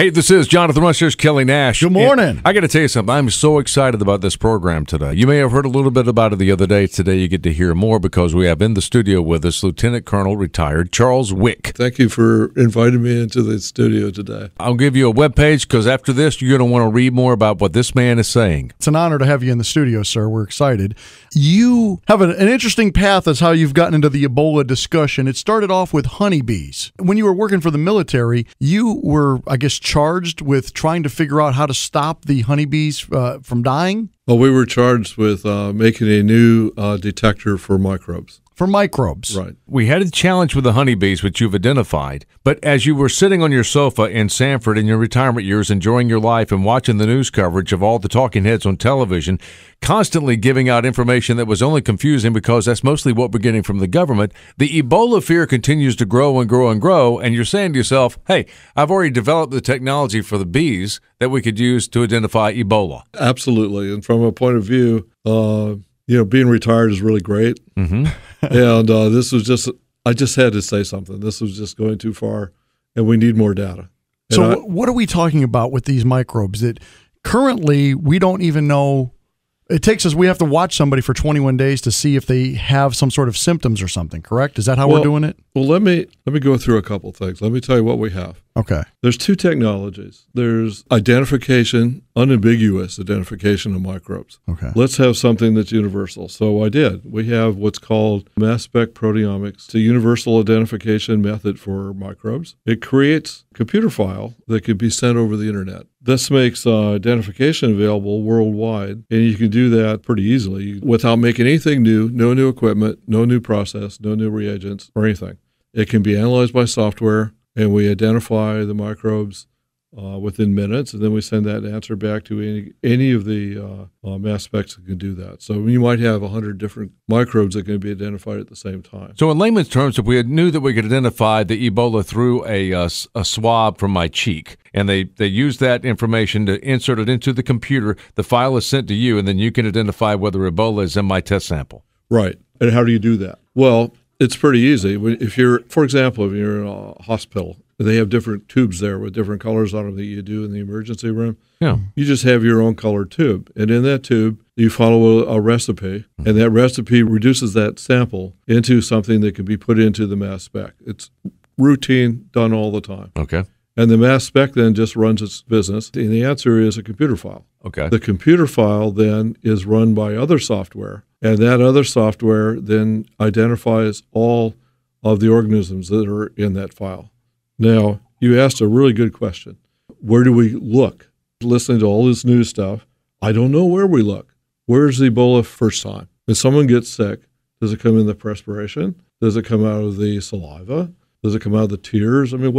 Hey, this is Jonathon Rush. Here's Kelly Nash. Good morning. And I got to tell you something. I'm so excited about this program today. You may have heard a little bit about it the other day. Today you get to hear more because we have in the studio with us Lieutenant Colonel retired Charles Wick. Thank you for inviting me into the studio today. I'll give you a webpage because after this you're going to want to read more about what this man is saying. It's an honor to have you in the studio, sir. We're excited. You have an interesting path as how you've gotten into the Ebola discussion. It started off with honeybees. When you were working for the military, you were, I guess, charged with trying to figure out how to stop the honeybees from dying? Well, we were charged with making a new detector for microbes. For microbes. Right. We had a challenge with the honeybees, which you've identified. But as you were sitting on your sofa in Sanford in your retirement years, enjoying your life and watching the news coverage of all the talking heads on television, constantly giving out information that was only confusing because that's mostly what we're getting from the government, the Ebola fear continues to grow and grow and grow. And you're saying to yourself, hey, I've already developed the technology for the bees that we could use to identify Ebola. Absolutely. And from a point of view, being retired is really great. Mm-hmm. And this was just, I just had to say something. This was just going too far, and we need more data. And so what are we talking about with these microbes that currently we don't even know? It takes us, we have to watch somebody for 21 days to see if they have some sort of symptoms or something, correct? Is that how we're doing it? Well, let me go through a couple things. Let me tell you what we have. Okay. There's two technologies. There's identification, unambiguous identification of microbes. Okay. Let's have something that's universal. So I did. We have what's called Mass Spec Proteomics. It's a universal identification method for microbes. It creates a computer file that can be sent over the internet. This makes identification available worldwide, and you can do that pretty easily without making anything new, no new equipment, no new process, no new reagents, or anything. It can be analyzed by software, and we identify the microbes within minutes, and then we send that answer back to any of the mass specs that can do that. So you might have 100 different microbes that can be identified at the same time. So in layman's terms, if we knew that we could identify the Ebola through a swab from my cheek, and they use that information to insert it into the computer, the file is sent to you, and then you can identify whether Ebola is in my test sample. Right. And how do you do that? Well, it's pretty easy. If you're, for example, if you're in a hospital, they have different tubes there with different colors on them that you do in the emergency room. Yeah. You just have your own colored tube. And in that tube, you follow a recipe, and that recipe reduces that sample into something that can be put into the mass spec. It's routine, done all the time. Okay. And the mass spec then just runs its business. And the answer is a computer file. Okay. The computer file then is run by other software, and that other software then identifies all of the organisms that are in that file. Now, you asked a really good question. Where do we look? Listening to all this new stuff, I don't know where we look. Where's Ebola first time? When someone gets sick, does it come in the perspiration? Does it come out of the saliva? Does it come out of the tears? I mean,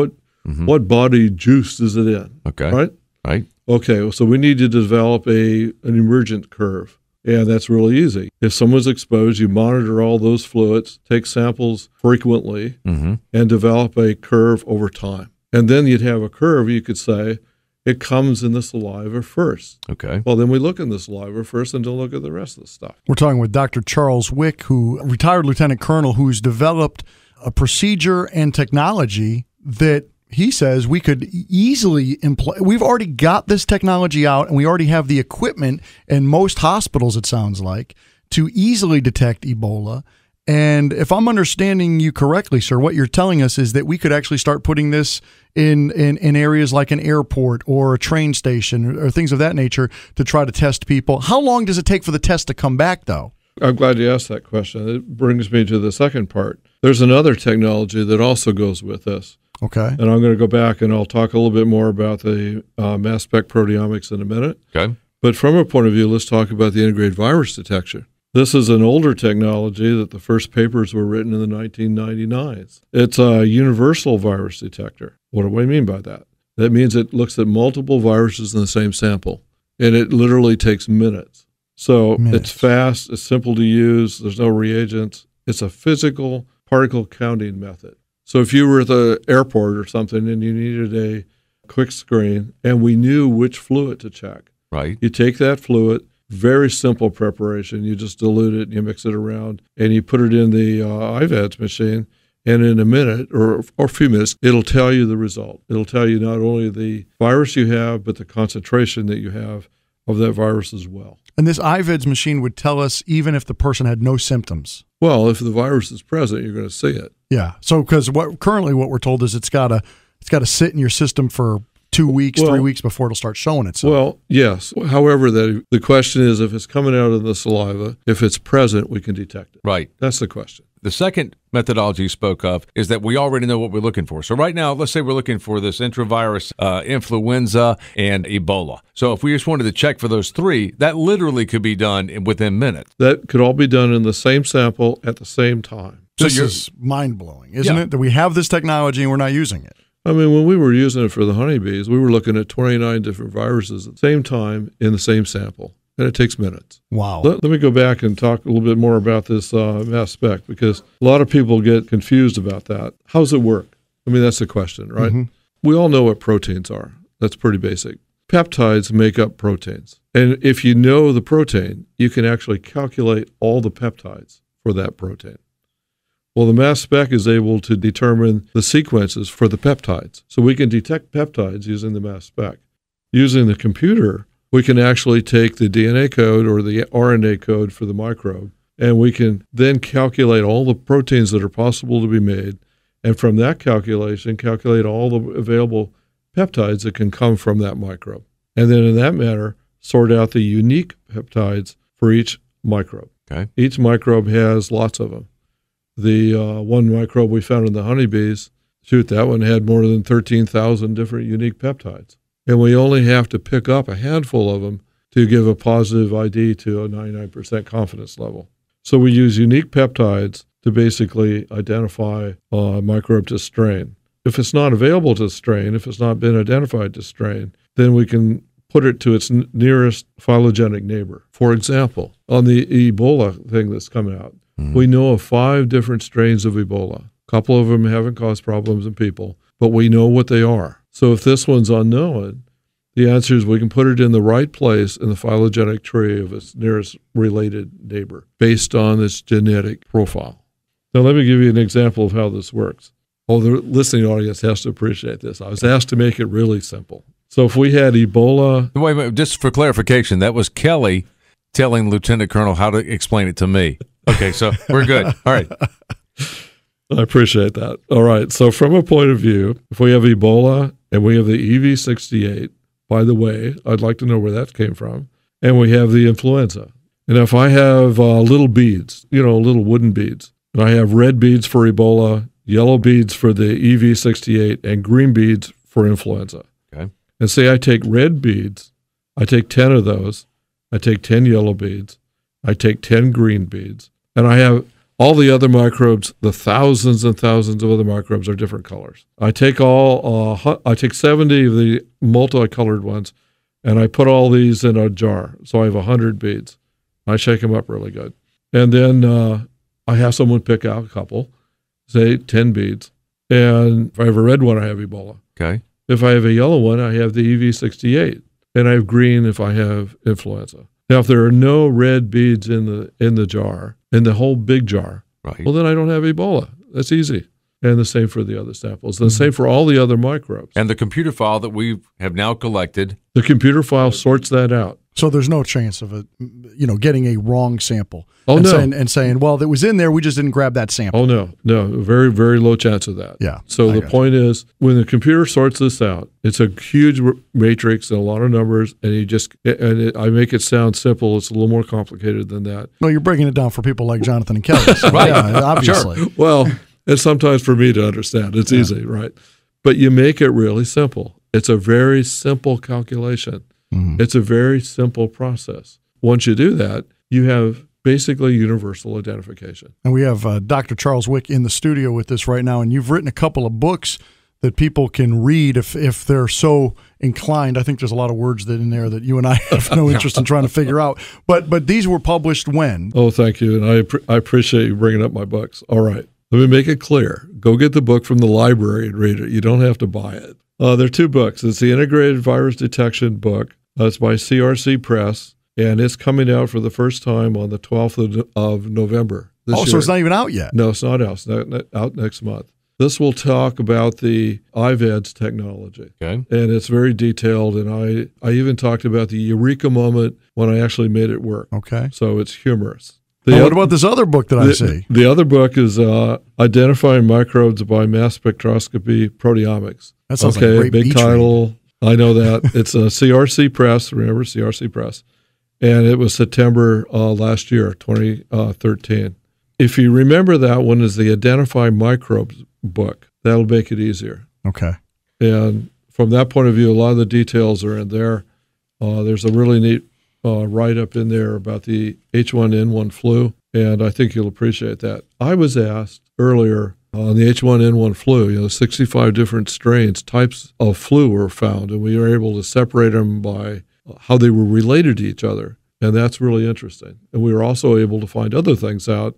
what body juice is it in? Okay. Right? Okay, so we need to develop an emergent curve, and that's really easy. If someone's exposed, you monitor all those fluids, take samples frequently, and develop a curve over time. And then you'd have a curve, you could say, it comes in the saliva first. Okay. Well, then we look in the saliva first and don't look at the rest of the stuff. We're talking with Dr. Charles Wick, retired lieutenant colonel, who's developed a procedure and technology that he says we could easily employ. We've already got this technology out, and we already have the equipment in most hospitals, it sounds like, to easily detect Ebola. And if I'm understanding you correctly, sir, what you're telling us is that we could actually start putting this in areas like an airport or a train station or things of that nature to try to test people. How long does it take for the test to come back, though? I'm glad you asked that question. It brings me to the second part. There's another technology that also goes with this. Okay. And I'm going to go back and I'll talk a little bit more about the mass spec proteomics in a minute. Okay. But from a point of view, let's talk about the integrated virus detection. This is an older technology that the first papers were written in the 1999s. It's a universal virus detector. What do I mean by that? That means it looks at multiple viruses in the same sample, and it literally takes minutes. So It's fast, it's simple to use, there's no reagents. It's a physical particle counting method. So if you were at the airport or something and you needed a quick screen and we knew which fluid to check, right? You take that fluid, very simple preparation. You just dilute it, and you mix it around, and you put it in the IVDS machine, And in a minute or a few minutes, it'll tell you the result. It'll tell you not only the virus you have, but the concentration that you have of that virus as well. And this IVDS machine would tell us even if the person had no symptoms. Well, if the virus is present, you're going to see it. Yeah. So because currently what we're told is it's got to sit in your system for 2 weeks, 3 weeks before it'll start showing itself. Well, yes. However, the question is if it's coming out of the saliva, if it's present, we can detect it. Right. That's the question. The second methodology you spoke of is that we already know what we're looking for. So right now, let's say we're looking for this intravirus influenza and Ebola. So if we just wanted to check for those three, that literally could be done within minutes. That could all be done in the same sample at the same time. This is mind-blowing, isn't it? That we have this technology and we're not using it. I mean, when we were using it for the honeybees, we were looking at 29 different viruses at the same time in the same sample. And it takes minutes. Wow. Let me go back and talk a little bit more about this mass spec, because a lot of people get confused about that. How does it work? I mean, that's the question, right? Mm-hmm. We all know what proteins are. That's pretty basic. Peptides make up proteins. And if you know the protein, you can actually calculate all the peptides for that protein. Well, the mass spec is able to determine the sequences for the peptides. So we can detect peptides using the mass spec. Using the computer, we can actually take the DNA code or the RNA code for the microbe, and we can then calculate all the proteins that are possible to be made, and from that calculation, calculate all the available peptides that can come from that microbe. And then in that manner, sort out the unique peptides for each microbe. Okay. Each microbe has lots of them. The one microbe we found in the honeybees, that one had more than 13,000 different unique peptides. And we only have to pick up a handful of them to give a positive ID to a 99% confidence level. So we use unique peptides to basically identify a microbe to strain. If it's not available to strain, if it's not been identified to strain, then we can put it to its nearest phylogenetic neighbor. For example, on the Ebola thing that's coming out, we know of 5 different strains of Ebola. A couple of them haven't caused problems in people, but we know what they are. So if this one's unknown, the answer is we can put it in the right place in the phylogenetic tree of its nearest related neighbor based on its genetic profile. Now, let me give you an example of how this works. Oh, the listening audience has to appreciate this. I was asked to make it really simple. So if we had Ebola... Wait a minute, just for clarification, that was Kelly telling Lieutenant Colonel how to explain it to me. Okay, so we're good. All right. I appreciate that. All right, so from a point of view, if we have Ebola and we have the EV68, by the way, I'd like to know where that came from, and we have the influenza. And if I have little beads, little wooden beads, and I have red beads for Ebola, yellow beads for the EV68, and green beads for influenza. Okay. And say I take red beads, I take 10 of those, I take 10 yellow beads, I take 10 green beads, and I have all the other microbes, the thousands and thousands of other microbes are different colors. I take 70 of the multicolored ones, and I put all these in a jar. So I have 100 beads. I shake them up really good. And then I have someone pick out a couple, say 10 beads. And if I have a red one, I have Ebola. Okay. If I have a yellow one, I have the EV68. And I have green if I have influenza. Now, if there are no red beads in the jar, in the whole big jar, right, well, then I don't have Ebola. That's easy. And the same for the other samples. The same for all the other microbes. And the computer file that we have now collected. The computer file sorts that out. So there's no chance of getting a wrong sample. Oh, and no. Saying, well, that was in there, we just didn't grab that sample. Oh, no. Very, very low chance of that. Yeah. So the point is, when the computer sorts this out, it's a huge matrix and a lot of numbers, and I make it sound simple. It's a little more complicated than that. No, you're breaking it down for people like Jonathon and Kelly. So, right. Yeah, obviously. Sure. Well, and sometimes for me to understand. It's easy, right? But you make it really simple. It's a very simple calculation. Mm-hmm. It's a very simple process. Once you do that, you have basically universal identification. And we have Dr. Charles Wick in the studio with us right now, and you've written a couple of books that people can read if they're so inclined. I think there's a lot of words in there that you and I have no interest in trying to figure out. But these were published when? Oh, thank you. And I appreciate you bringing up my books. All right. Let me make it clear. Go get the book from the library and read it. You don't have to buy it. There are 2 books. It's the Integrated Virus Detection book. It's by CRC Press, and it's coming out for the first time on the 12th of November. this year. So it's not even out yet. No, it's not out. It's not out next month. This will talk about the IVDS technology. Okay. And it's very detailed. And I even talked about the eureka moment when I actually made it work. Okay. So it's humorous. What about this other book that I see? The other book is Identifying Microbes by Mass Spectometry Proteomics. That sounds like a great big beach title. I know that. It's a CRC Press. Remember, CRC Press. And it was September last year, 2013. If you remember, that one is the Identify Microbes book. That'll make it easier. Okay. And from that point of view, a lot of the details are in there. There's a really neat write-up in there about the H1n1 flu, and I think you'll appreciate that. I was asked earlier on the H1n1 flu, 65 different strains, types of flu were found, and we were able to separate them by how they were related to each other, and that's really interesting. And we were also able to find other things out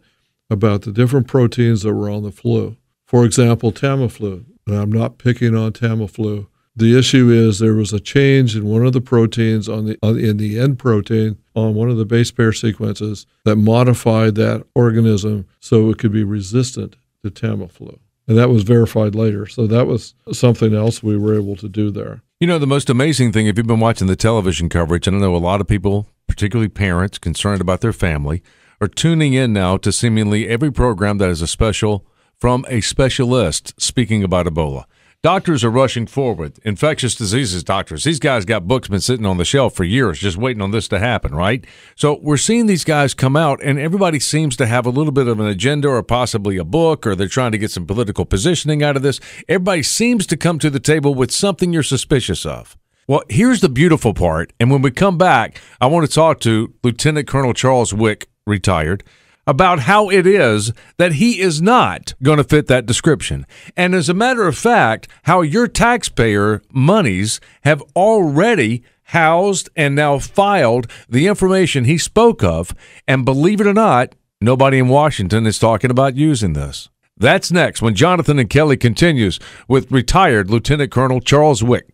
about the different proteins that were on the flu. For example, Tamiflu, and I'm not picking on Tamiflu. The issue is there was a change in one of the proteins in the end protein on one of the base pair sequences that modified that organism so it could be resistant to Tamiflu. And that was verified later. So that was something else we were able to do there. You know, the most amazing thing, if you've been watching the television coverage, and I know a lot of people, particularly parents concerned about their family, are tuning in now to seemingly every program that is a special from a specialist speaking about Ebola. Doctors are rushing forward. Infectious diseases doctors. These guys got books been sitting on the shelf for years just waiting on this to happen, right? So we're seeing these guys come out, and everybody seems to have a little bit of an agenda or possibly a book, or they're trying to get some political positioning out of this. Everybody seems to come to the table with something you're suspicious of. Well, here's the beautiful part, and when we come back, I want to talk to Lieutenant Colonel Charles Wick, retired, about how it is that he is not going to fit that description. And as a matter of fact, how your taxpayer monies have already housed and now filed the information he spoke of. And believe it or not, nobody in Washington is talking about using this. That's next when Jonathon and Kelly continues with retired Lieutenant Colonel Charles Wick.